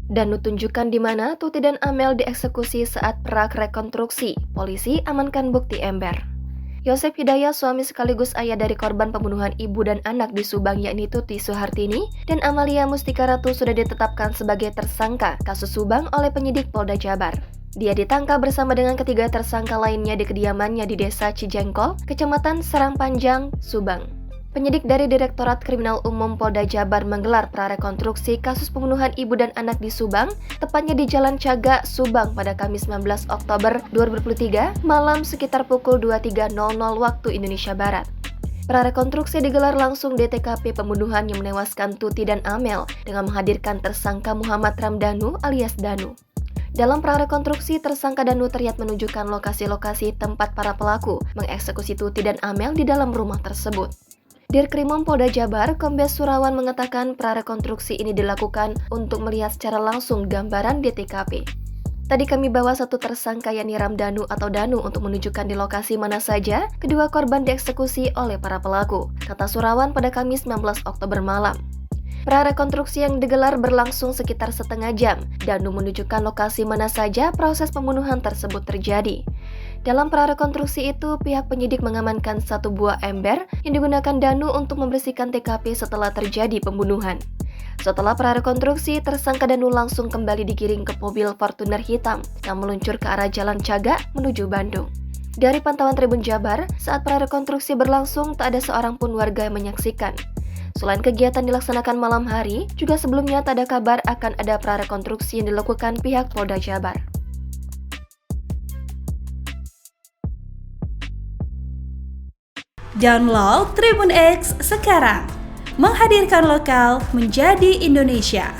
Danu tunjukkan di mana Tuti dan Amel dieksekusi saat rekonstruksi. Polisi amankan bukti ember. Yosef Hidayat, suami sekaligus ayah dari korban pembunuhan ibu dan anak di Subang yakni Tuti Suhartini dan Amalia Mustika Ratu sudah ditetapkan sebagai tersangka kasus Subang oleh penyidik Polda Jabar. Dia ditangkap bersama dengan ketiga tersangka lainnya di kediamannya di Desa Cijengkol, Kecamatan Serangpanjang, Subang. Penyidik dari Direktorat Kriminal Umum Polda Jabar menggelar prarekonstruksi kasus pembunuhan ibu dan anak di Subang, tepatnya di Jalan Cagak, Subang pada Kamis 19 Oktober 2023, malam sekitar pukul 23.00 waktu Indonesia Barat. Prarekonstruksi digelar langsung di TKP pembunuhan yang menewaskan Tuti dan Amel dengan menghadirkan tersangka Muhammad Ramdhanu alias Danu. Dalam prarekonstruksi, tersangka Danu terlihat menunjukkan lokasi-lokasi tempat para pelaku mengeksekusi Tuti dan Amel di dalam rumah tersebut. Dirkrimum Polda Jabar, Kombes Surawan mengatakan prarekonstruksi ini dilakukan untuk melihat secara langsung gambaran di TKP. Tadi kami bawa satu tersangka yakni Ramdhanu atau Danu untuk menunjukkan di lokasi mana saja kedua korban dieksekusi oleh para pelaku, kata Surawan pada Kamis 19 Oktober malam. Prarekonstruksi yang digelar berlangsung sekitar setengah jam. Danu menunjukkan lokasi mana saja proses pembunuhan tersebut terjadi. Dalam prarekonstruksi itu, pihak penyidik mengamankan satu buah ember yang digunakan Danu untuk membersihkan TKP setelah terjadi pembunuhan. Setelah prarekonstruksi, tersangka Danu langsung kembali digiring ke mobil Fortuner hitam yang meluncur ke arah Jalan Cagak menuju Bandung. Dari pantauan Tribun Jabar, saat prarekonstruksi berlangsung tak ada seorang pun warga yang menyaksikan. Selain kegiatan dilaksanakan malam hari, juga sebelumnya tak ada kabar akan ada prarekonstruksi yang dilakukan pihak Polda Jabar. Download Tribun X sekarang, menghadirkan lokal menjadi Indonesia.